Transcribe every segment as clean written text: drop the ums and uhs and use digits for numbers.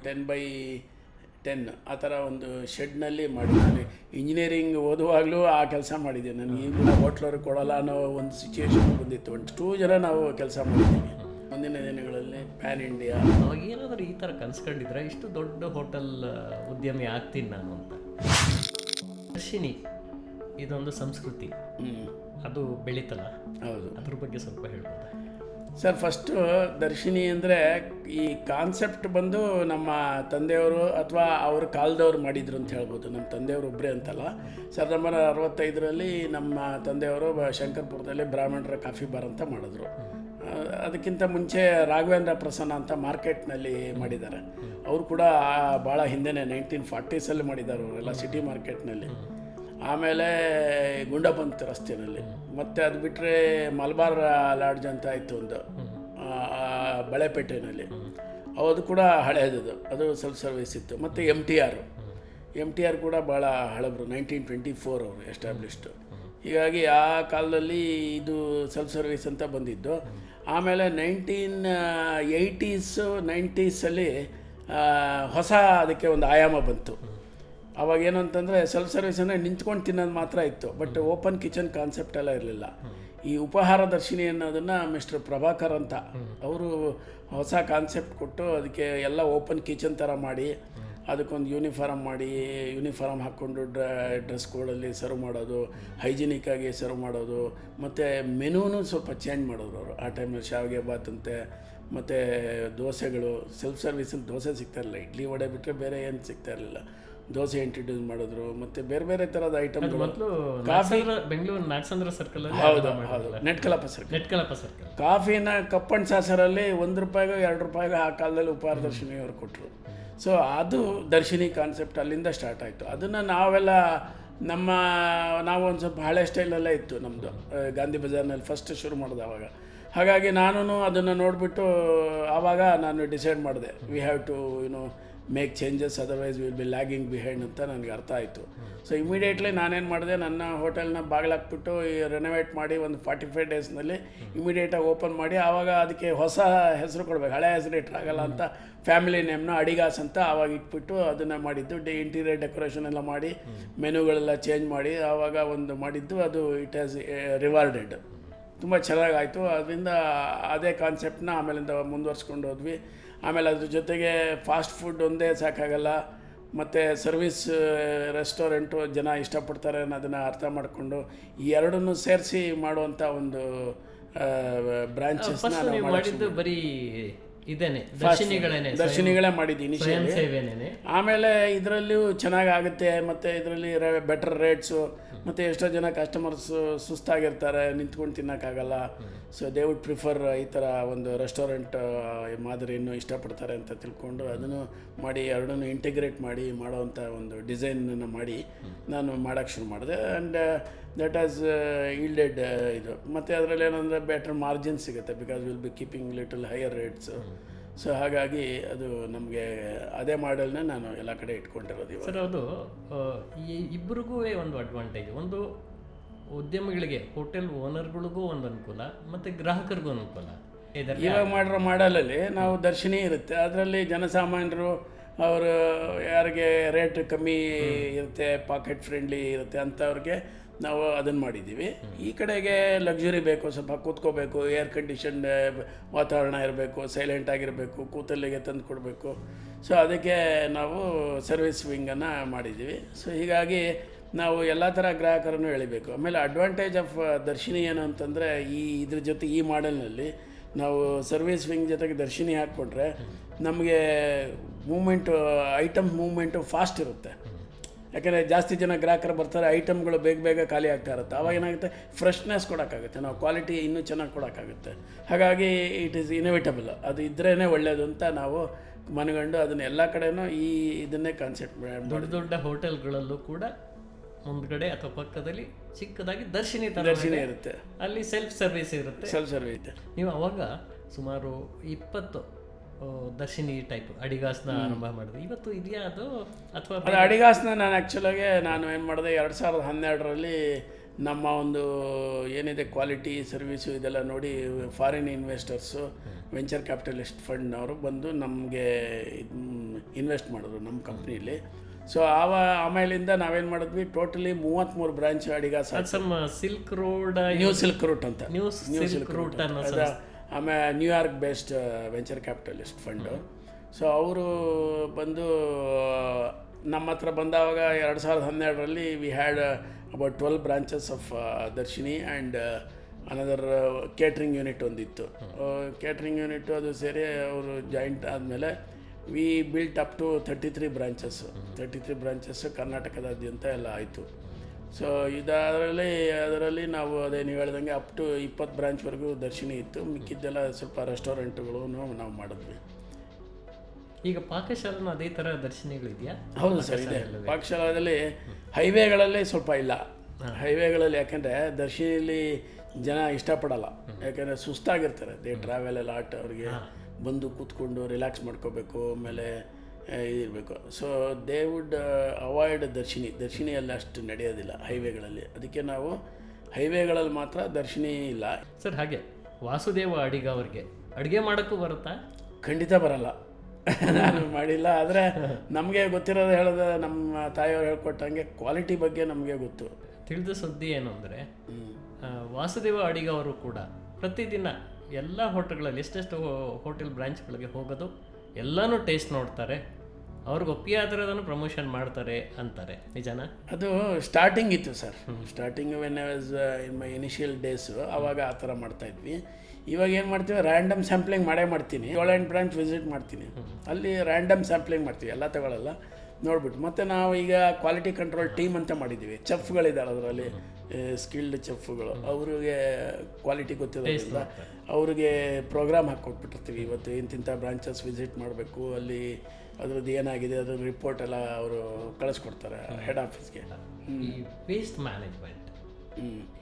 10x10 ಆ ಥರ ಒಂದು ಶೆಡ್ನಲ್ಲಿ ಮಾಡಿದ್ದೀನಿ. ಇಂಜಿನಿಯರಿಂಗ್ ಓದುವಾಗಲೂ ಆ ಕೆಲಸ ಮಾಡಿದ್ದೀನಿ. ನನಗೆ ಈಗಲೂ ಹೋಟ್ಲವ್ರಿಗೆ ಕೊಡೋಲ್ಲ ಅನ್ನೋ ಒಂದು ಸಿಚುವೇಶನ್ ಬಂದಿತ್ತು. 2 ಜನ ನಾವು ಕೆಲಸ ಮಾಡಿದ್ದೀವಿ. ಮುಂದಿನ ದಿನಗಳಲ್ಲಿ ಪ್ಯಾನ್ ಇಂಡಿಯಾ. ಅವಾಗ ಏನಾದರೂ ಈ ಥರ ಕನ್ಸ್ಕೊಂಡಿದ್ರೆ ಇಷ್ಟು ದೊಡ್ಡ ಹೋಟೆಲ್ ಉದ್ಯಮಿ ಆಗ್ತೀನಿ ನಾನು ಅಂತ. ದರ್ಶಿನಿ ಇದೊಂದು ಸಂಸ್ಕೃತಿ, ಅದು ಬೆಳೀತಲ್ಲ, ಹೌದು, ಅದ್ರ ಬಗ್ಗೆ ಸ್ವಲ್ಪ ಹೇಳ್ಬೋದಾ ಸರ್? ಫಸ್ಟು ದರ್ಶಿನಿ ಅಂದರೆ ಈ ಕಾನ್ಸೆಪ್ಟ್ ಬಂದು ನಮ್ಮ ತಂದೆಯವರು ಅಥವಾ ಅವ್ರ ಕಾಲದವ್ರು ಮಾಡಿದ್ರು ಅಂತ ಹೇಳ್ಬೋದು. ನಮ್ಮ ತಂದೆಯವರು ಒಬ್ಬರೇ ಅಂತಲ್ಲ, 1965ರಲ್ಲಿ ನಮ್ಮ ತಂದೆಯವರು ಶಂಕರ್ಪುರದಲ್ಲಿ ಬ್ರಾಹ್ಮಣರ ಕಾಫಿ ಬಾರ್ ಅಂತ ಮಾಡಿದ್ರು. ಅದಕ್ಕಿಂತ ಮುಂಚೆ ರಾಘವೇಂದ್ರ ಪ್ರಸನ್ನ ಅಂತ ಮಾರ್ಕೆಟ್ನಲ್ಲಿ ಮಾಡಿದ್ದಾರೆ. ಅವರು ಕೂಡ ಭಾಳ ಹಿಂದೆನೇ 1940s ಮಾಡಿದ್ದಾರೆ ಅವರೆಲ್ಲ, ಸಿಟಿ ಮಾರ್ಕೆಟ್ನಲ್ಲಿ. ಆಮೇಲೆ ಗುಂಡಪಂತ್ ರಸ್ತೆಯಲ್ಲಿ, ಮತ್ತು ಅದು ಬಿಟ್ಟರೆ ಮಲಬಾರ್ ಲಾಡ್ಜ್ ಅಂತ ಇತ್ತು ಒಂದು ಬಳೆಪೇಟೆಯಲ್ಲಿ, ಅದು ಕೂಡ ಹಳೆಯದು, ಅದು ಸೆಲ್ಫ್ ಸರ್ವಿಸ್ ಇತ್ತು. ಮತ್ತು ಎಮ್ ಟಿ ಆರ್ ಕೂಡ ಭಾಳ ಹಳಬರು, 1924 ಅವರು ಎಸ್ಟಾಬ್ಲಿಷ್ಡು. ಹೀಗಾಗಿ ಆ ಕಾಲದಲ್ಲಿ ಇದು ಸೆಲ್ಫ್ ಸರ್ವಿಸ್ ಅಂತ ಬಂದಿದ್ದು. ಆಮೇಲೆ 1980s 90sಲ್ಲಿ ಹೊಸ ಅದಕ್ಕೆ ಒಂದು ಆಯಾಮ ಬಂತು. ಅವಾಗ ಏನು ಅಂತಂದರೆ ಸೆಲ್ಫ್ ಸರ್ವಿಸ್ ಅಂದರೆ ನಿಂತ್ಕೊಂಡು ತಿನ್ನೋದು ಮಾತ್ರ ಇತ್ತು, ಬಟ್ ಓಪನ್ ಕಿಚನ್ ಕಾನ್ಸೆಪ್ಟ್ ಎಲ್ಲ ಇರಲಿಲ್ಲ. ಈ ಉಪಹಾರ ದರ್ಶಿನಿ ಅನ್ನೋದನ್ನು ಮಿಸ್ಟರ್ ಪ್ರಭಾಕರ್ ಅಂತ ಅವರು ಹೊಸ ಕಾನ್ಸೆಪ್ಟ್ ಕೊಟ್ಟು ಅದಕ್ಕೆ ಎಲ್ಲ ಓಪನ್ ಕಿಚನ್ ಥರ ಮಾಡಿ, ಅದಕ್ಕೊಂದು ಯೂನಿಫಾರ್ಮ್ ಹಾಕ್ಕೊಂಡು ಡ್ರೆಸ್ ಕೋಡಲ್ಲಿ ಸರ್ವ್ ಮಾಡೋದು, ಹೈಜಿನಿಕ್ಕಾಗಿ ಸರ್ವ್ ಮಾಡೋದು, ಮತ್ತು ಮೆನೂನು ಸ್ವಲ್ಪ ಚೇಂಜ್ ಮಾಡೋರು ಅವರು. ಆ ಟೈಮಲ್ಲಿ ಶಾವಿಗೆ ಬಾತ್ ಅಂತೆ, ಮತ್ತು ದೋಸೆಗಳು, ಸೆಲ್ಫ್ ಸರ್ವಿಸಲ್ಲಿ ದೋಸೆ ಸಿಗ್ತಾಯಿರಲಿಲ್ಲ, ಇಡ್ಲಿ ವಡೆ ಬಿಟ್ಟರೆ ಬೇರೆ ಏನು ಸಿಗ್ತಾಯಿರಲಿಲ್ಲ. ದೋಸೆ ಇಂಟ್ರಡ್ಯೂಸ್ ಮಾಡಿದ್ರು, ಮತ್ತು ಬೇರೆ ಬೇರೆ ಥರದ ಐಟಮ್ಗಳು. ಕಾಫಿ ಬೆಂಗಳೂರು ನಾಗಸಂದ್ರ ಸರ್ಕಲ್, ಹೌದು, ನೆಟ್ಕಲಪ್ಪ ಸರ್ಕಲ್. ಕಾಫಿನ ಕಪ್ ಆ್ಯಂಡ್ ಸಾಸರಲ್ಲಿ ₹1 ₹2 ಆ ಕಾಲದಲ್ಲಿ ಉಪಹಾರ ದರ್ಶಿನಿ ಅವರು ಕೊಟ್ಟರು. ಸೊ ಅದು ದರ್ಶಿನಿ ಕಾನ್ಸೆಪ್ಟ್ ಅಲ್ಲಿಂದ ಸ್ಟಾರ್ಟ್ ಆಯಿತು. ಅದನ್ನು ನಾವು ಒಂದು ಸ್ವಲ್ಪ ಹಳೆ ಸ್ಟೈಲಲ್ಲೇ ಇತ್ತು ನಮ್ಮದು, ಗಾಂಧಿ ಬಜಾರ್ನಲ್ಲಿ ಫಸ್ಟ್ ಶುರು ಮಾಡಿದೆ ಆವಾಗ. ಹಾಗಾಗಿ ನಾನು ಅದನ್ನು ನೋಡಿಬಿಟ್ಟು ಆವಾಗ ನಾನು ಡಿಸೈಡ್ ಮಾಡಿದೆ, we have to make changes, otherwise will be lagging behind ಅಂತ ನನಗೆ ಅರ್ಥ ಆಯಿತು. ಸೊ ಇಮಿಡಿಯೇಟ್ಲಿ ನಾನೇನು ಮಾಡಿದೆ, ನನ್ನ ಹೋಟೆಲ್ನ ಬಾಗಿಲಾಕ್ಬಿಟ್ಟು ರೆನೋವೇಟ್ ಮಾಡಿ ಒಂದು 45 ಡೇಸ್ನಲ್ಲಿ ಇಮಿಡಿಯೇಟಾಗಿ ಓಪನ್ ಮಾಡಿ, ಆವಾಗ ಅದಕ್ಕೆ ಹೊಸ ಹೆಸರು ಕೊಡಬೇಕು, ಹಳೆ ಹೆಸರು ಇಟ್ಟಾಗಲ್ಲ ಅಂತ ಫ್ಯಾಮಿಲಿ ನೇಮ್ನ ಅಡಿಗಾಸ್ ಅಂತ ಆವಾಗ ಇಟ್ಬಿಟ್ಟು ಅದನ್ನು ಮಾಡಿದ್ದು. ಇಂಟೀರಿಯರ್ ಡೆಕೋರೇಷನ್ ಎಲ್ಲ ಮಾಡಿ, ಮೆನುಗಳೆಲ್ಲ ಚೇಂಜ್ ಮಾಡಿ ಆವಾಗ ಒಂದು ಮಾಡಿದ್ದು. ಅದು ಇಟ್ ಹ್ಯಾಸ್ ರಿವಾರ್ಡೆಡ್, ತುಂಬ ಚೆನ್ನಾಗಾಯಿತು. ಅದರಿಂದ ಅದೇ ಕಾನ್ಸೆಪ್ಟನ್ನ ಆಮೇಲಿಂದ ಮುಂದುವರ್ಸ್ಕೊಂಡು ಹೋದ್ವಿ. ಆಮೇಲೆ ಅದ್ರ ಜೊತೆಗೆ ಫಾಸ್ಟ್ ಫುಡ್ ಒಂದೇ ಸಾಕಾಗಲ್ಲ, ಮತ್ತು ಸರ್ವಿಸ್ ರೆಸ್ಟೋರೆಂಟು ಜನ ಇಷ್ಟಪಡ್ತಾರೆ ಅನ್ನೋದನ್ನು ಅರ್ಥ ಮಾಡಿಕೊಂಡು ಈ ಎರಡನ್ನೂ ಸೇರಿಸಿ ಮಾಡುವಂಥ ಒಂದು ಬ್ರಾಂಚಸ್ನ ನಾವು ಮಾಡಿದ್ದು. ಬರೀ ಇದೇನೆ ದರ್ಶಿನಿಗಳೇ ಮಾಡಿದ್ದೀನಿ. ಆಮೇಲೆ ಇದರಲ್ಲೂ ಚೆನ್ನಾಗಾಗುತ್ತೆ, ಮತ್ತು ಇದರಲ್ಲಿ ಬೆಟರ್ ರೇಟ್ಸು, ಮತ್ತು ಎಷ್ಟೋ ಜನ ಕಸ್ಟಮರ್ಸು ಸುಸ್ತಾಗಿರ್ತಾರೆ, ನಿಂತ್ಕೊಂಡು ತಿನ್ನೋಕ್ಕಾಗಲ್ಲ. ಸೊ ದೇ ವುಡ್ ಪ್ರಿಫರ್ ಈ ಥರ ಒಂದು ರೆಸ್ಟೋರೆಂಟ್ ಮಾದರಿಯನ್ನು ಇಷ್ಟಪಡ್ತಾರೆ ಅಂತ ತಿಳ್ಕೊಂಡು ಅದನ್ನು ಮಾಡಿ, ಎರಡನ್ನೂ ಇಂಟಿಗ್ರೇಟ್ ಮಾಡಿ ಮಾಡೋವಂಥ ಒಂದು ಡಿಸೈನನ್ನು ಮಾಡಿ ನಾನು ಮಾಡೋಕ್ಕೆ ಶುರು ಮಾಡಿದೆ. ಆ್ಯಂಡ್ ದಟ್ ಆಸ್ ಈಲ್ಡೆಡ್ ಇದು. ಮತ್ತು ಅದರಲ್ಲಿ ಏನಂದರೆ ಬೆಟರ್ ಮಾರ್ಜಿನ್ ಸಿಗುತ್ತೆ, because will be keeping little higher rates. So ಹಾಗಾಗಿ ಅದು ನಮಗೆ ಅದೇ ಮಾಡೆಲ್ನ ನಾನು ಎಲ್ಲ ಕಡೆ ಇಟ್ಕೊಂಡಿರೋದು. ಸರ್, ಅದು ಇಬ್ಬರಿಗೂ ಒಂದು ಅಡ್ವಾಂಟೇಜ್, ಒಂದು ಉದ್ಯಮಿಗಳಿಗೆ, ಹೋಟೆಲ್ ಓನರ್ಗಳಿಗೂ ಒಂದು ಅನುಕೂಲ, ಮತ್ತು ಗ್ರಾಹಕರಿಗೂ ಅನುಕೂಲ. ಇವಾಗ ಮಾಡಿರೋ ಮಾಡಲಲ್ಲಿ ನಾವು ದರ್ಶಿನಿ ಇರುತ್ತೆ, ಅದರಲ್ಲಿ ಜನಸಾಮಾನ್ಯರು ಅವರು ಯಾರಿಗೆ ರೇಟ್ ಕಮ್ಮಿ ಇರುತ್ತೆ, ಪಾಕೆಟ್ ಫ್ರೆಂಡ್ಲಿ ಇರುತ್ತೆ ಅಂಥವ್ರಿಗೆ ನಾವು ಅದನ್ನು ಮಾಡಿದ್ದೀವಿ. ಈ ಕಡೆಗೆ ಲಕ್ಸುರಿ ಬೇಕು, ಸ್ವಲ್ಪ ಕೂತ್ಕೋಬೇಕು, ಏರ್ ಕಂಡೀಷನ್ ವಾತಾವರಣ ಇರಬೇಕು, ಸೈಲೆಂಟ್ ಆಗಿರಬೇಕು, ಕೂತಲ್ಲಿಗೆ ತಂದು ಕೊಡಬೇಕು. ಸೊ ಅದಕ್ಕೆ ನಾವು ಸರ್ವಿಸ್ ವಿಂಗನ್ನು ಮಾಡಿದ್ದೀವಿ. ಸೊ ಹೀಗಾಗಿ ನಾವು ಎಲ್ಲ ಥರ ಗ್ರಾಹಕರನ್ನು ಎಳಿಬೇಕು. ಆಮೇಲೆ ಅಡ್ವಾಂಟೇಜ್ ಆಫ್ ದರ್ಶಿನಿ ಏನು ಅಂತಂದರೆ, ಇದ್ರ ಜೊತೆ ಈ ಮಾಡೆಲ್ನಲ್ಲಿ ನಾವು ಸರ್ವಿಸ್ ವಿಂಗ್ ಜೊತೆಗೆ ದರ್ಶಿನಿ ಹಾಕ್ಕೊಂಡ್ರೆ ನಮಗೆ ಐಟಮ್ ಮೂವ್ಮೆಂಟು ಫಾಸ್ಟ್ ಇರುತ್ತೆ. ಯಾಕೆಂದರೆ ಜಾಸ್ತಿ ಜನ ಗ್ರಾಹಕರು ಬರ್ತಾರೆ, ಐಟಮ್ಗಳು ಬೇಗ ಖಾಲಿ ಆಗ್ತಾ ಇರುತ್ತೆ. ಆವಾಗ ಏನಾಗುತ್ತೆ, ಫ್ರೆಶ್ನೆಸ್ ಕೊಡೋಕ್ಕಾಗುತ್ತೆ, ನಾವು ಕ್ವಾಲಿಟಿ ಇನ್ನೂ ಚೆನ್ನಾಗಿ ಕೊಡೋಕ್ಕಾಗುತ್ತೆ. ಹಾಗಾಗಿ ಇಟ್ ಈಸ್ ಇನೋವೇಟಬಲ್, ಅದು ಇದ್ರೇ ಒಳ್ಳೆಯದು ಅಂತ ನಾವು ಮನಗಂಡು ಅದನ್ನ ಎಲ್ಲ ಕಡೆನೂ ಇದನ್ನೇ ಕಾನ್ಸೆಪ್ಟ್. ದೊಡ್ಡ ಹೋಟೆಲ್ಗಳಲ್ಲೂ ಕೂಡ ಮುಂದ್ಗಡೆ ಅಥವಾ ಪಕ್ಕದಲ್ಲಿ ಚಿಕ್ಕದಾಗಿ ದರ್ಶಿನಿ ಇರುತ್ತೆ, ಅಲ್ಲಿ ಸೆಲ್ಫ್ ಸರ್ವಿಸ್ ಇರುತ್ತೆ. ನೀವು ಅವಾಗ ಸುಮಾರು 20 ದರ್ಶಿನಿ ಟೈಪ್ ಅಡಿಗಾಸ್ನ ಆರಂಭ ಮಾಡಿದೆ. ಇವತ್ತು ಇದೆಯಾ ಅದು, ಅಥವಾ ಅಡಿಗಾಸ್ನ ನಾನು ಆ್ಯಕ್ಚುಲಾಗೆ ನಾನು ಏನು ಮಾಡಿದೆ, 2012ರಲ್ಲಿ ನಮ್ಮ ಒಂದು ಏನಿದೆ ಕ್ವಾಲಿಟಿ ಸರ್ವಿಸು ಇದೆಲ್ಲ ನೋಡಿ ಫಾರಿನ್ ಇನ್ವೆಸ್ಟರ್ಸು ವೆಂಚರ್ ಕ್ಯಾಪಿಟಲಿಸ್ಟ್ ಫಂಡ್ನವರು ಬಂದು ನಮಗೆ ಇನ್ವೆಸ್ಟ್ ಮಾಡಿದ್ರು ನಮ್ಮ ಕಂಪ್ನೀಲಿ. ಸೊ ಆಮೇಲಿಂದ ನಾವೇನು ಮಾಡಿದ್ವಿ, totally 33 branch Adiga silk road, new silk route ಅಂತ, ನ್ಯೂ ಸಿಲ್ಕ್ ರೂಟ್ ಆಮೇಲೆ New York based venture capitalist fund. So ಅವರು ಬಂದು ನಮ್ಮ ಹತ್ರ ಬಂದಾಗ 2012ರಲ್ಲಿ we had about 12 branches of Darshini and another catering unit ಒಂದಿತ್ತು. ಕೇಟ್ರಿಂಗ್ ಯೂನಿಟ್ಟು ಅದು ಸೇರಿ ಅವರು ಜಾಯಿಂಟ್ ಆದಮೇಲೆ we built up to 33 branches ಕರ್ನಾಟಕದಾದ್ಯಂತ ಎಲ್ಲ ಆಯಿತು. ಸೊ ಅದರಲ್ಲಿ ನಾವು ಅದೇ ನೀವು ಹೇಳ್ದಂಗೆ ಅಪ್ ಟು 20 ಬ್ರಾಂಚ್ವರೆಗೂ ದರ್ಶಿನಿ ಇತ್ತು. ಮಿಕ್ಕಿದ್ದೆಲ್ಲ ಸ್ವಲ್ಪ ರೆಸ್ಟೋರೆಂಟ್ಗಳು ನಾವು ಮಾಡಿದ್ವಿ. ಈಗ ಪಾಕಶಾಲೆನೂ ಅದೇ ಥರ ದರ್ಶನಿಗಳಿದೆಯಾ? ಹೌದು ಸರ್, ಇದೆ. ಪಾಕಶಾಲೆಯಲ್ಲಿ ಹೈವೇಗಳಲ್ಲಿ ಸ್ವಲ್ಪ ಇಲ್ಲ. ಹೈವೇಗಳಲ್ಲಿ ಯಾಕೆಂದರೆ ದರ್ಶಿನಿಲಿ ಜನ ಇಷ್ಟಪಡಲ್ಲ, ಯಾಕೆಂದರೆ ಸುಸ್ತಾಗಿರ್ತಾರೆ. ದೇ ಟ್ರಾವೆಲ್ ಎಲ್ಲ ಆಟ, ಅವ್ರಿಗೆ ಬಂದು ಕೂತ್ಕೊಂಡು ರಿಲ್ಯಾಕ್ಸ್ ಮಾಡ್ಕೋಬೇಕು, ಆಮೇಲೆ ಇದಿರಬೇಕು. ಸೊ ದೇ ವುಡ್ ಅವಾಯ್ಡ್ ದರ್ಶಿನಿಯಲ್ಲಿ ಅಷ್ಟು ನಡೆಯೋದಿಲ್ಲ ಹೈವೇಗಳಲ್ಲಿ. ಅದಕ್ಕೆ ನಾವು ಹೈವೇಗಳಲ್ಲಿ ಮಾತ್ರ ದರ್ಶಿನಿ ಇಲ್ಲ. ಸರ್, ಹಾಗೆ ವಾಸುದೇವ ಅಡಿಗ ಅವ್ರಿಗೆ ಅಡುಗೆ ಮಾಡೋಕ್ಕೂ ಬರುತ್ತಾ? ಖಂಡಿತ ಬರಲ್ಲ, ನಾನು ಮಾಡಿಲ್ಲ. ಆದರೆ ನಮಗೆ ಗೊತ್ತಿರೋದು ಹೇಳೋದು, ನಮ್ಮ ತಾಯಿಯವ್ರು ಹೇಳ್ಕೊಟ್ಟಂಗೆ ಕ್ವಾಲಿಟಿ ಬಗ್ಗೆ ನಮಗೆ ಗೊತ್ತು. ತಿಳಿದ ಸುದ್ದಿ ಏನು ಅಂದರೆ, ವಾಸುದೇವ ಅಡಿಗ ಅವರು ಕೂಡ ಪ್ರತಿದಿನ ಎಲ್ಲ ಹೋಟೆಲ್ಗಳಲ್ಲಿ ಎಷ್ಟೆಷ್ಟು ಹೋಟೆಲ್ ಬ್ರಾಂಚ್ಗಳಿಗೆ ಹೋಗೋದು, ಎಲ್ಲನೂ ಟೇಸ್ಟ್ ನೋಡ್ತಾರೆ, ಅವ್ರಿಗೆ ಒಪ್ಪಿಗೆ ಆದರೆ ಅದನ್ನು ಪ್ರಮೋಷನ್ ಮಾಡ್ತಾರೆ ಅಂತಾರೆ. ನಿಜನಾ? ಅದು ಸ್ಟಾರ್ಟಿಂಗ್ ಇತ್ತು sir. Starting when I was in my initial days, ಆವಾಗ ಆ ಥರ ಮಾಡ್ತಾಯಿದ್ವಿ. ಇವಾಗ ಏನು ಮಾಡ್ತೀವಿ, ರ್ಯಾಂಡಮ್ ಸ್ಯಾಂಪ್ಲಿಂಗ್ ಮಾಡ್ತೀನಿ. 7-8 ಬ್ರಾಂಚ್ ವಿಸಿಟ್ ಮಾಡ್ತೀನಿ, ಅಲ್ಲಿ ರ್ಯಾಂಡಮ್ ಸ್ಯಾಂಪ್ಲಿಂಗ್ ಮಾಡ್ತೀವಿ, ಎಲ್ಲ ತಗೊಳ್ಳಲ್ಲ, ನೋಡ್ಬಿಟ್ಟು. ಮತ್ತು ನಾವು ಈಗ ಕ್ವಾಲಿಟಿ ಕಂಟ್ರೋಲ್ ಟೀಮ್ ಅಂತ ಮಾಡಿದ್ದೀವಿ. ಚೆಫ್ಗಳಿದ್ದಾರೆ ಅದರಲ್ಲಿ, ಸ್ಕಿಲ್ಡ್ ಚೆಫ್ಗಳು. ಅವ್ರಿಗೆ ಕ್ವಾಲಿಟಿ ಗೊತ್ತಿರೋದ್ರಿಂದ ಅವ್ರಿಗೆ ಪ್ರೋಗ್ರಾಮ್ ಹಾಕ್ಕೊಟ್ಬಿಟ್ಟಿರ್ತೀವಿ. ಇವತ್ತು ಇಂತಿಂಥ ಬ್ರಾಂಚಸ್ ವಿಸಿಟ್ ಮಾಡಬೇಕು, ಅಲ್ಲಿ ಅದ್ರದ್ದು ಏನಾಗಿದೆ ಅದ್ರ ರಿಪೋರ್ಟ್ ಎಲ್ಲ ಅವರು ಕಳಿಸ್ಕೊಡ್ತಾರೆ ಹೆಡ್ ಆಫೀಸ್ಗೆ. ಈ ವೇಸ್ಟ್ ಮ್ಯಾನೇಜ್ಮೆಂಟ್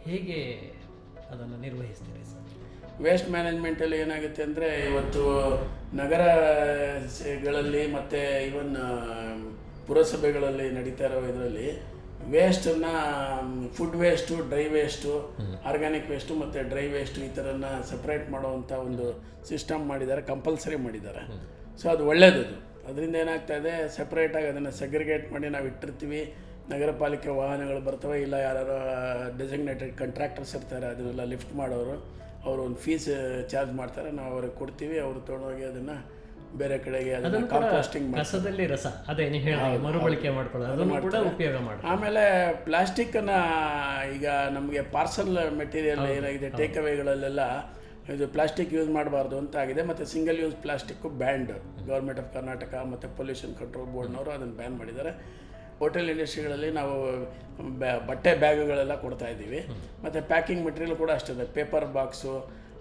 ಹೇಗೆ ಅದನ್ನು ನಿರ್ವಹಿಸ್ತೀರಿ ಸರ್? ವೇಸ್ಟ್ ಮ್ಯಾನೇಜ್ಮೆಂಟಲ್ಲಿ ಏನಾಗುತ್ತೆ ಅಂದರೆ, ಇವತ್ತು ನಗರಗಳಲ್ಲಿ ಮತ್ತು ಈವನ್ ಪುರಸಭೆಗಳಲ್ಲಿ ನಡೀತಾ ಇರೋ ಇದರಲ್ಲಿ ವೇಸ್ಟನ್ನು, food waste, dry waste, organic waste ಮತ್ತು ಡ್ರೈ ವೇಸ್ಟು ಈ ಥರನ ಸಪ್ರೇಟ್ ಮಾಡುವಂಥ ಒಂದು ಸಿಸ್ಟಮ್ ಮಾಡಿದ್ದಾರೆ, ಕಂಪಲ್ಸರಿ ಮಾಡಿದ್ದಾರೆ. ಸೊ ಅದು ಒಳ್ಳೆಯದು. ಅದರಿಂದ ಏನಾಗ್ತಾಯಿದೆ, ಸಪ್ರೇಟಾಗಿ ಅದನ್ನು ಸೆಗ್ರಿಗೇಟ್ ಮಾಡಿ ನಾವು ಇಟ್ಟಿರ್ತೀವಿ. ನಗರ ಪಾಲಿಕೆ ವಾಹನಗಳು ಬರ್ತವೆ, ಇಲ್ಲ ಯಾರು ಡೆಸಿಗ್ನೇಟೆಡ್ ಕಾಂಟ್ರಾಕ್ಟರ್ಸ್ ಇರ್ತಾರೆ, ಅದನ್ನೆಲ್ಲ ಲಿಫ್ಟ್ ಮಾಡೋರು, ಅವರು ಒಂದು ಫೀಸ್ ಚಾರ್ಜ್ ಮಾಡ್ತಾರೆ, ನಾವು ಅವ್ರಿಗೆ ಕೊಡ್ತೀವಿ. ಅವರು ತೊಗೊಂಡೋಗಿ ಅದನ್ನು ಬೇರೆ ಕಡೆಗೆ ಅದನ್ನು ಕಾಂಪೋಸ್ಟಿಂಗ್ ಕಸದಲ್ಲಿ ರಸ, ಅದೇ ಮರುಬಳಕೆ ಮಾಡ್ಕೊಳ್ಳೋದು, ಅದನ್ನು ಕೂಡ ಉಪಯೋಗ ಮಾಡಿ. ಆಮೇಲೆ ಪ್ಲಾಸ್ಟಿಕ್ಕನ್ನು ಈಗ ನಮಗೆ ಪಾರ್ಸಲ್ ಮೆಟೀರಿಯಲ್ ಏನಾಗಿದೆ, ಟೇಕ್ ಅವೇಗಳಲ್ಲೆಲ್ಲ ಇದು ಪ್ಲಾಸ್ಟಿಕ್ ಯೂಸ್ ಮಾಡಬಾರ್ದು ಅಂತ ಆಗಿದೆ. ಮತ್ತು single use plastic banned, government of Karnataka ಮತ್ತು ಪೊಲ್ಯೂಷನ್ ಕಂಟ್ರೋಲ್ ಬೋರ್ಡ್ನವರು ಅದನ್ನು ಬ್ಯಾನ್ ಮಾಡಿದ್ದಾರೆ. ಹೋಟೆಲ್ ಇಂಡಸ್ಟ್ರಿಗಳಲ್ಲಿ ನಾವು ಬಟ್ಟೆ ಬ್ಯಾಗುಗಳೆಲ್ಲ ಕೊಡ್ತಾಯಿದ್ದೀವಿ. ಮತ್ತು ಪ್ಯಾಕಿಂಗ್ ಮೆಟೀರಿಯಲ್ ಕೂಡ ಅಷ್ಟೇ, ಪೇಪರ್ ಬಾಕ್ಸು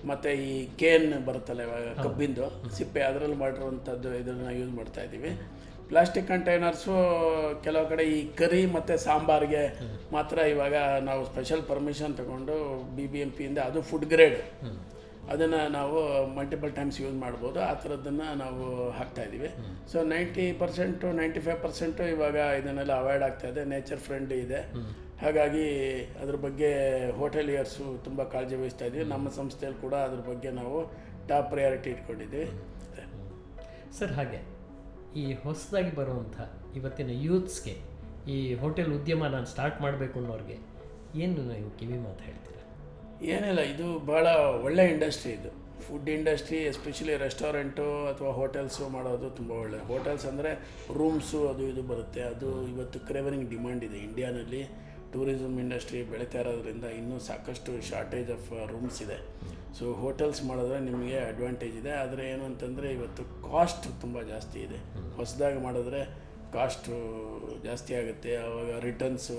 ಮತ್ತು ಈ ಕೇನ್ ಬರುತ್ತಲ್ಲ ಇವಾಗ ಕಬ್ಬಿಂದು ಸಿಪ್ಪೆ, ಅದರಲ್ಲಿ ಮಾಡಿರುವಂಥದ್ದು ಇದನ್ನು ಯೂಸ್ ಮಾಡ್ತಾಯಿದ್ದೀವಿ. ಪ್ಲಾಸ್ಟಿಕ್ ಕಂಟೈನರ್ಸು ಕೆಲವು ಕಡೆ ಈ ಕರಿ ಮತ್ತು ಸಾಂಬಾರಿಗೆ ಮಾತ್ರ ಇವಾಗ ನಾವು ಸ್ಪೆಷಲ್ ಪರ್ಮಿಷನ್ ತಗೊಂಡು BBMPಯಿಂದ, ಅದು ಫುಡ್ ಗ್ರೇಡ್, ಅದನ್ನು ನಾವು ಮಲ್ಟಿಪಲ್ ಟೈಮ್ಸ್ ಯೂಸ್ ಮಾಡ್ಬೋದು. ಆ ಥರದ್ದನ್ನು ನಾವು ಹಾಕ್ತಾಯಿದ್ದೀವಿ. ಸೊ 90% 95% ಇವಾಗ ಇದನ್ನೆಲ್ಲ ಅವಾಯ್ಡ್ ಆಗ್ತಾಯಿದೆ. ನೇಚರ್ ಫ್ರೆಂಡ್ಲಿ ಇದೆ. ಹಾಗಾಗಿ ಅದ್ರ ಬಗ್ಗೆ ಹೋಟೆಲಿಯರ್ಸು ತುಂಬ ಕಾಳಜಿ ವಹಿಸ್ತಾ ಇದ್ದೀವಿ. ನಮ್ಮ ಸಂಸ್ಥೆಯಲ್ಲಿ ಕೂಡ ಅದ್ರ ಬಗ್ಗೆ ನಾವು ಟಾಪ್ ಪ್ರಯಾರಿಟಿ ಇಟ್ಕೊಂಡಿದ್ದೀವಿ ಸರ್. ಹಾಗೆ ಈ ಹೊಸದಾಗಿ ಬರುವಂಥ ಇವತ್ತಿನ ಯೂತ್ಸ್ಗೆ ಈ ಹೋಟೆಲ್ ಉದ್ಯಮ ನಾನು ಸ್ಟಾರ್ಟ್ ಮಾಡಬೇಕು ಅನ್ನೋರಿಗೆ ಏನು ನೀವು ಕಿವಿ ಮಾತು ಹೇಳ್ತೀರಾ? ಏನಿಲ್ಲ, ಇದು ಭಾಳ ಒಳ್ಳೆ ಇಂಡಸ್ಟ್ರಿ. ಇದು ಫುಡ್ ಇಂಡಸ್ಟ್ರಿ, ಎಸ್ಪೆಷಲಿ ರೆಸ್ಟೋರೆಂಟು ಅಥವಾ ಹೋಟೆಲ್ಸು ಮಾಡೋದು ತುಂಬ ಒಳ್ಳೆ. ಹೋಟೆಲ್ಸ್ ಅಂದರೆ ರೂಮ್ಸು ಅದು ಇದು ಬರುತ್ತೆ. ಅದು ಇವತ್ತು ಕ್ರೇವರಿಂಗ್ ಡಿಮ್ಯಾಂಡ್ ಇದೆ ಇಂಡಿಯಾನಲ್ಲಿ. ಟೂರಿಸಮ್ ಇಂಡಸ್ಟ್ರಿ ಬೆಳೀತಾ ಇರೋದ್ರಿಂದ ಇನ್ನೂ ಸಾಕಷ್ಟು ಶಾರ್ಟೇಜ್ ಆಫ್ ರೂಮ್ಸ್ ಇದೆ. ಸೊ ಹೋಟೆಲ್ಸ್ ಮಾಡಿದ್ರೆ ನಿಮಗೆ ಅಡ್ವಾಂಟೇಜ್ ಇದೆ. ಆದರೆ ಏನು ಅಂತಂದರೆ ಇವತ್ತು ಕಾಸ್ಟ್ ತುಂಬ ಜಾಸ್ತಿ ಇದೆ. ಹೊಸದಾಗಿ ಮಾಡಿದ್ರೆ ಕಾಸ್ಟು ಜಾಸ್ತಿ ಆಗುತ್ತೆ. ಆವಾಗ ರಿಟರ್ನ್ಸು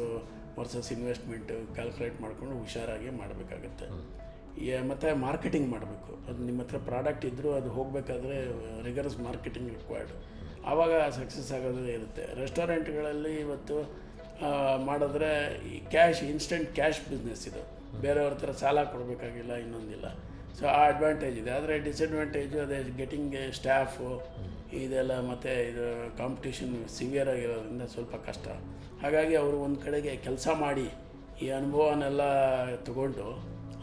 ವರ್ಸಸ್ ಇನ್ವೆಸ್ಟ್ಮೆಂಟು ಕ್ಯಾಲ್ಕುಲೇಟ್ ಮಾಡಿಕೊಂಡು ಹುಷಾರಾಗಿ ಮಾಡಬೇಕಾಗತ್ತೆ. ಮತ್ತು ಮಾರ್ಕೆಟಿಂಗ್ ಮಾಡಬೇಕು. ಅದು ನಿಮ್ಮ ಹತ್ರ ಪ್ರಾಡಕ್ಟ್ ಇದ್ದರೂ ಅದು ಹೋಗಬೇಕಾದ್ರೆ ರಿಗರಸ್ ಮಾರ್ಕೆಟಿಂಗ್ ರಿಕ್ವೈರ್ಡ್, ಆವಾಗ ಸಕ್ಸಸ್ ಆಗೋದು ಇರುತ್ತೆ. ರೆಸ್ಟೋರೆಂಟ್ಗಳಲ್ಲಿ ಇವತ್ತು ಮಾಡಿದ್ರೆ ಈ ಇನ್ಸ್ಟೆಂಟ್ ಕ್ಯಾಶ್ ಬಿಸ್ನೆಸ್ ಇದು. ಬೇರೆಯವ್ರ ಥರ ಸಾಲ ಕೊಡಬೇಕಾಗಿಲ್ಲ, ಇನ್ನೊಂದಿಲ್ಲ. ಸೊ ಆ ಅಡ್ವಾಂಟೇಜ್ ಇದೆ. ಆದರೆ ಡಿಸಡ್ವಾಂಟೇಜು ಅದೇ ಗೆಟಿಂಗ್ ಸ್ಟಾಫು ಇದೆಲ್ಲ, ಮತ್ತು ಇದು ಕಾಂಪಿಟೇಷನ್ ಸಿವಿಯರ್ ಆಗಿರೋದ್ರಿಂದ ಸ್ವಲ್ಪ ಕಷ್ಟ. ಹಾಗಾಗಿ ಅವರು ಒಂದು ಕಡೆಗೆ ಕೆಲಸ ಮಾಡಿ ಈ ಅನುಭವನೆಲ್ಲ ತಗೊಂಡು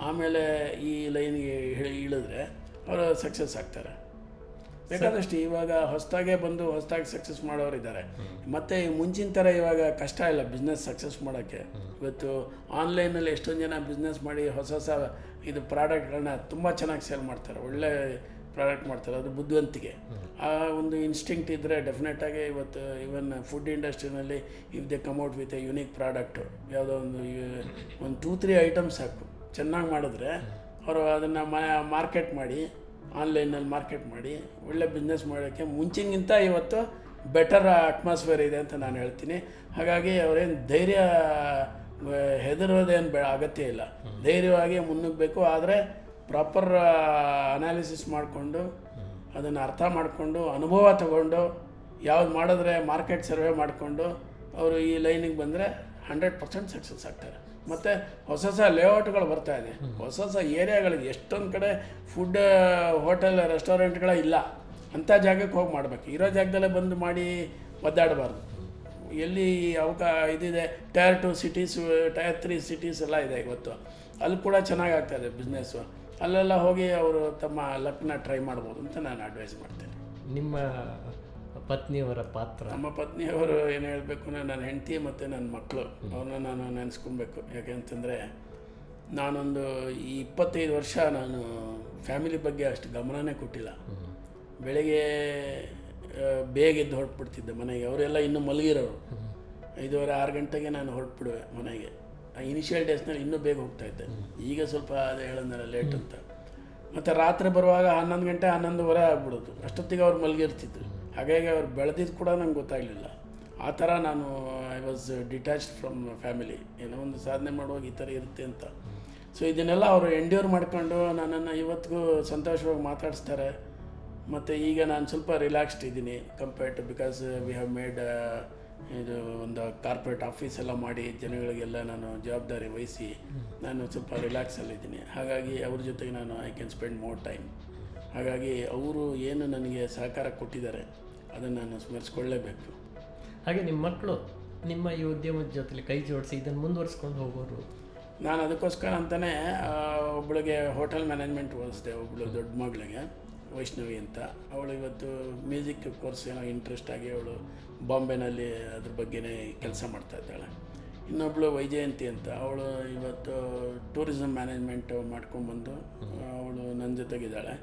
ಆಮೇಲೆ ಈ ಲೈನ್ಗೆ ಇಳಿದ್ರೆ ಅವರು ಸಕ್ಸಸ್ ಆಗ್ತಾರೆ. ಬೇಕಾದಷ್ಟು ಇವಾಗ ಹೊಸದಾಗೆ ಬಂದು ಹೊಸದಾಗಿ ಸಕ್ಸಸ್ ಮಾಡೋರಿದ್ದಾರೆ. ಮತ್ತು ಮುಂಚಿನ ಥರ ಇವಾಗ ಕಷ್ಟ ಇಲ್ಲ ಬಿಸ್ನೆಸ್ ಸಕ್ಸಸ್ ಮಾಡೋಕ್ಕೆ. ಇವತ್ತು ಆನ್ಲೈನಲ್ಲಿ ಎಷ್ಟೊಂದು ಜನ ಬಿಸ್ನೆಸ್ ಮಾಡಿ ಹೊಸ ಹೊಸ ಇದು ಪ್ರಾಡಕ್ಟ್ಗಳನ್ನ ತುಂಬ ಚೆನ್ನಾಗಿ ಸೇಲ್ ಮಾಡ್ತಾರೆ, ಒಳ್ಳೆ ಪ್ರಾಡಕ್ಟ್ ಮಾಡ್ತಾರೆ. ಅದು ಬುದ್ಧಿವಂತಿಕೆ, ಆ ಒಂದು ಇನ್ಸ್ಟಿಂಕ್ಟ್ ಇದ್ದರೆ ಡೆಫಿನೆಟಾಗಿ ಇವತ್ತು ಈವನ್ ಫುಡ್ ಇಂಡಸ್ಟ್ರಿನಲ್ಲಿ if they come out with a unique product, ಯಾವುದೋ ಒಂದು 2-3 ಐಟಮ್ಸ್ ಸಾಕು ಚೆನ್ನಾಗಿ ಮಾಡಿದ್ರೆ ಅವರು ಅದನ್ನು ಮಾರ್ಕೆಟ್ ಮಾಡಿ, ಆನ್ಲೈನಲ್ಲಿ ಮಾರ್ಕೆಟ್ ಮಾಡಿ ಒಳ್ಳೆ ಬಿಸ್ನೆಸ್ ಮಾಡೋಕ್ಕೆ ಮುಂಚಿನಗಿಂತ ಇವತ್ತು ಬೆಟರ್ ಅಟ್ಮಾಸ್ಫಿಯರ್ ಇದೆ ಅಂತ ನಾನು ಹೇಳ್ತೀನಿ. ಹಾಗಾಗಿ ಅವರೇನು ಧೈರ್ಯ ಹೆದರೋದೇನು ಅಗತ್ಯ ಇಲ್ಲ, ಧೈರ್ಯವಾಗಿ ಮುನ್ನುಗ್ಗಬೇಕು. ಆದರೆ ಪ್ರಾಪರ್ ಅನಾಲಿಸಿಸ್ ಮಾಡಿಕೊಂಡು ಅದನ್ನು ಅರ್ಥ ಮಾಡಿಕೊಂಡು ಅನುಭವ ತಗೊಂಡು ಯಾವ್ದು ಮಾಡಿದ್ರೆ ಮಾರ್ಕೆಟ್ ಸರ್ವೆ ಮಾಡಿಕೊಂಡು ಅವರು ಈ ಲೈನಿಗೆ ಬಂದರೆ 100% ಸಕ್ಸಸ್ ಆಗ್ತಾರೆ. ಮತ್ತು ಹೊಸ ಹೊಸ ಲೇಔಟ್ಗಳು ಬರ್ತಾಯಿದೆ, ಹೊಸ ಹೊಸ ಏರಿಯಾಗಳಿಗೆ. ಎಷ್ಟೊಂದು ಕಡೆ ಫುಡ್ ಹೋಟೆಲ್ ರೆಸ್ಟೋರೆಂಟ್ಗಳೇ ಇಲ್ಲ, ಅಂಥ ಜಾಗಕ್ಕೆ ಹೋಗಿ ಮಾಡಬೇಕು. ಇರೋ ಜಾಗದಲ್ಲೇ ಬಂದು ಮಾಡಿ ಒದ್ದಾಡಬಾರ್ದು. ಎಲ್ಲಿ ಇದಿದೆ Tier 2 ಸಿಟೀಸ್, Tier 3 ಸಿಟೀಸ್ ಎಲ್ಲ ಇದೆ ಇವತ್ತು, ಅಲ್ಲಿ ಕೂಡ ಚೆನ್ನಾಗಿ ಆಗ್ತಾಯಿದೆ ಬಿಸ್ನೆಸ್ಸು. ಅಲ್ಲೆಲ್ಲ ಹೋಗಿ ಅವರು ತಮ್ಮ ಲಕ್ನ ಟ್ರೈ ಮಾಡ್ಬೋದು ಅಂತ ನಾನು ಅಡ್ವೈಸ್ ಮಾಡ್ತೇನೆ. ನಿಮ್ಮ ಪತ್ನಿಯವರ ಪಾತ್ರ? ನಮ್ಮ ಪತ್ನಿಯವರು ಏನು ಹೇಳಬೇಕು ಅಂದರೆ ನನ್ನ ಹೆಂಡತಿ ಮತ್ತು ನನ್ನ ಮಕ್ಕಳು, ಅವ್ರನ್ನ ನಾನು ನೆನೆಸ್ಕೊಬೇಕು. ಯಾಕೆಂತಂದರೆ ನಾನೊಂದು ಈ 25 ವರ್ಷ ನಾನು ಫ್ಯಾಮಿಲಿ ಬಗ್ಗೆ ಅಷ್ಟು ಗಮನನೇ ಕೊಟ್ಟಿಲ್ಲ. ಬೆಳಗ್ಗೆ ಬೇಗ ಎದ್ದು ಹೊರಟ್ಬಿಡ್ತಿದ್ದೆ ಮನೆಗೆ, ಅವರೆಲ್ಲ ಇನ್ನೂ ಮಲಗಿರೋರು. 5:30-6 ಗಂಟೆಗೆ ನಾನು ಹೊರಟ್ಬಿಡುವೆ ಮನೆಗೆ. ಇನಿಷಿಯಲ್ ಡೇಸ್ನಲ್ಲಿ ಇನ್ನೂ ಬೇಗ ಹೋಗ್ತಾಯಿದ್ದೆ, ಈಗ ಸ್ವಲ್ಪ ಅದೇ ಹೇಳೋದಲ್ಲ ಲೇಟ್ ಅಂತ. ಮತ್ತು ರಾತ್ರಿ ಬರುವಾಗ 11 ಗಂಟೆ 11:15 ಆಗ್ಬಿಡೋದು, ಅಷ್ಟೊತ್ತಿಗೆ ಅವ್ರು ಮಲಗಿರ್ತಿದ್ರು. ಹಾಗಾಗಿ ಅವ್ರು ಬೆಳೆದಿದ್ದು ಕೂಡ ನಂಗೆ ಗೊತ್ತಾಗಲಿಲ್ಲ. ಆ ಥರ ನಾನು I was detached from family. ಏನೋ ಒಂದು ಸಾಧನೆ ಮಾಡುವಾಗ ಈ ಥರ ಇರುತ್ತೆ ಅಂತ. ಸೊ ಇದನ್ನೆಲ್ಲ ಅವರು ಎಂಡ್ಯೂರ್ ಮಾಡ್ಕೊಂಡು ನನ್ನನ್ನು ಇವತ್ತಿಗೂ ಸಂತೋಷವಾಗಿ ಮಾತಾಡಿಸ್ತಾರೆ. ಮತ್ತು ಈಗ ನಾನು ಸ್ವಲ್ಪ ರಿಲ್ಯಾಕ್ಸ್ಡ್ ಇದ್ದೀನಿ compared to, because we have made ಇದು ಒಂದು ಕಾರ್ಪೊರೇಟ್ ಆಫೀಸ್ ಎಲ್ಲ ಮಾಡಿ ಜನಗಳಿಗೆಲ್ಲ ನಾನು ಜವಾಬ್ದಾರಿ ವಹಿಸಿ ನಾನು ಸ್ವಲ್ಪ ರಿಲ್ಯಾಕ್ಸಲ್ಲಿದ್ದೀನಿ. ಹಾಗಾಗಿ ಅವ್ರ ಜೊತೆಗೆ ನಾನು I can spend more time. ಹಾಗಾಗಿ ಅವರು ಏನು ನನಗೆ ಸಹಕಾರ ಕೊಟ್ಟಿದ್ದಾರೆ ಅದನ್ನು ನಾನು ಸ್ಮರಿಸ್ಕೊಳ್ಳೇಬೇಕು. ಹಾಗೆ ನಿಮ್ಮ ಮಕ್ಕಳು ನಿಮ್ಮ ಈ ಉದ್ಯಮದ ಜೊತೆಲಿ ಕೈ ಜೋಡಿಸಿ ಇದನ್ನು ಮುಂದುವರಿಸ್ಕೊಂಡು ಹೋಗೋರು? ನಾನು ಅದಕ್ಕೋಸ್ಕರ ಅಂತಲೇ ಒಬ್ಬಳಿಗೆ ಹೋಟೆಲ್ ಮ್ಯಾನೇಜ್ಮೆಂಟ್ ಓದಿಸಿದೆ, ಒಬ್ಬಳು ದೊಡ್ಡ ಮಗಳಿಗೆ ವೈಷ್ಣವಿ ಅಂತ. ಅವಳು ಇವತ್ತು ಮ್ಯೂಸಿಕ್ ಕೋರ್ಸ್ ಏನೋ ಇಂಟ್ರೆಸ್ಟ್ ಆಗಿ ಅವಳು ಬಾಂಬೆನಲ್ಲಿ ಅದ್ರ ಬಗ್ಗೆನೇ ಕೆಲಸ ಮಾಡ್ತಾಯಿದ್ದಾಳೆ. ಇನ್ನೊಬ್ಬಳು ವೈಜಯಂತಿ ಅಂತ, ಅವಳು ಇವತ್ತು ಟೂರಿಸಮ್ ಮ್ಯಾನೇಜ್ಮೆಂಟ್ ಮಾಡ್ಕೊಂಡ್ಬಂದು ಅವಳು ನನ್ನ ಜೊತೆಗಿದ್ದಾಳೆ.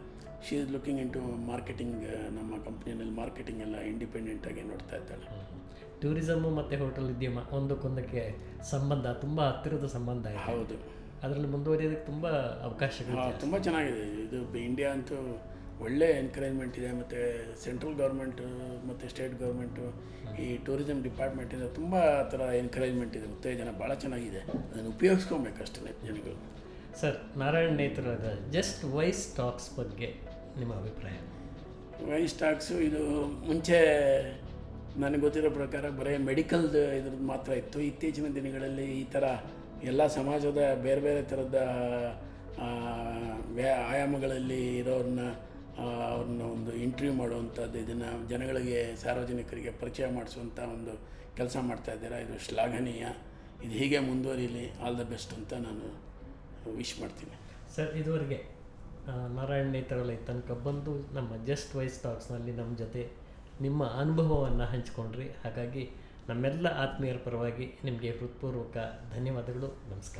She is looking into marketing. ನಮ್ಮ ಕಂಪ್ನಿಯಲ್ಲಿ ಮಾರ್ಕೆಟಿಂಗ್ ಎಲ್ಲ ಇಂಡಿಪೆಂಡೆಂಟಾಗಿ ನೋಡ್ತಾ ಇದ್ದಾಳೆ. ಟೂರಿಸಮ್ಮು ಮತ್ತು ಹೋಟೆಲ್ ಉದ್ಯಮ ಒಂದಕ್ಕೊಂದಕ್ಕೆ ಸಂಬಂಧ, ತುಂಬ ಹತ್ತಿರದ ಸಂಬಂಧ ಇದೆ. ಹೌದು, ಅದರಲ್ಲಿ ಮುಂದುವರಿಯೋದಕ್ಕೆ ತುಂಬ ಅವಕಾಶಗಳು ತುಂಬ ಚೆನ್ನಾಗಿದೆ. ಇದು ಇಂಡಿಯಾ ಅಂತೂ ಒಳ್ಳೆ ಎನ್ಕರೇಜ್ಮೆಂಟ್ ಇದೆ. ಮತ್ತು ಸೆಂಟ್ರಲ್ ಗೌರ್ಮೆಂಟು ಮತ್ತು ಸ್ಟೇಟ್ ಗೌರ್ಮೆಂಟು ಈ ಟೂರಿಸಮ್ ಡಿಪಾರ್ಟ್ಮೆಂಟಿಂದ ತುಂಬ ಥರ ಎನ್ಕರೇಜ್ಮೆಂಟ್ ಇದೆ, ಉತ್ತೇಜನ ಭಾಳ ಚೆನ್ನಾಗಿದೆ. ಅದನ್ನು ಉಪಯೋಗಿಸ್ಕೊಬೇಕು ಅಷ್ಟೇ ಜನಗಳು. ಸರ್, ನಾರಾಯಣ್ ನೇತೃತ್ವದ ಜಸ್ಟ್ ವೈಸ್ ಸ್ಟಾಕ್ಸ್ ಬಗ್ಗೆ ನಿಮ್ಮ ಅಭಿಪ್ರಾಯ? ವೈಸ್ ಸ್ಟಾಕ್ಸು ಇದು ಮುಂಚೆ ನನಗೆ ಗೊತ್ತಿರೋ ಪ್ರಕಾರ ಬರೀ ಮೆಡಿಕಲ್ದು ಇದ್ರದ್ದು ಮಾತ್ರ ಇತ್ತು. ಇತ್ತೀಚಿನ ದಿನಗಳಲ್ಲಿ ಈ ಥರ ಎಲ್ಲ ಸಮಾಜದ ಬೇರೆ ಬೇರೆ ಥರದ ಆಯಾಮಗಳಲ್ಲಿ ಇರೋರನ್ನ ಅವ್ರನ್ನ ಒಂದು ಇಂಟರ್ವ್ಯೂ ಮಾಡುವಂಥದ್ದು, ಇದನ್ನು ಜನಗಳಿಗೆ ಸಾರ್ವಜನಿಕರಿಗೆ ಪರಿಚಯ ಮಾಡಿಸುವಂಥ ಒಂದು ಕೆಲಸ ಮಾಡ್ತಾಯಿದ್ದಾರೆ. ಇದು ಶ್ಲಾಘನೀಯ. ಇದು ಹೀಗೆ ಮುಂದುವರಿಲಿ. ಆಲ್ ದ ಬೆಸ್ಟ್ ಅಂತ ನಾನು ವಿಶ್ ಮಾಡ್ತೀನಿ. ಸರ್, ಇದುವರೆಗೆ ನಾರಾಯಣ್ ನೇತ್ರಾಲಯ ತನಕ ಬಂದು ನಮ್ಮ ಜಸ್ಟ್ ವೈಸ್ ಟಾಕ್ಸ್ನಲ್ಲಿ ನಮ್ಮ ಜೊತೆ ನಿಮ್ಮ ಅನುಭವವನ್ನು ಹಂಚಿಕೊಂಡ್ರಿ. ಹಾಗಾಗಿ ನಮ್ಮೆಲ್ಲ ಆತ್ಮೀಯರ ಪರವಾಗಿ ನಿಮಗೆ ಹೃತ್ಪೂರ್ವಕ ಧನ್ಯವಾದಗಳು. ನಮಸ್ಕಾರ.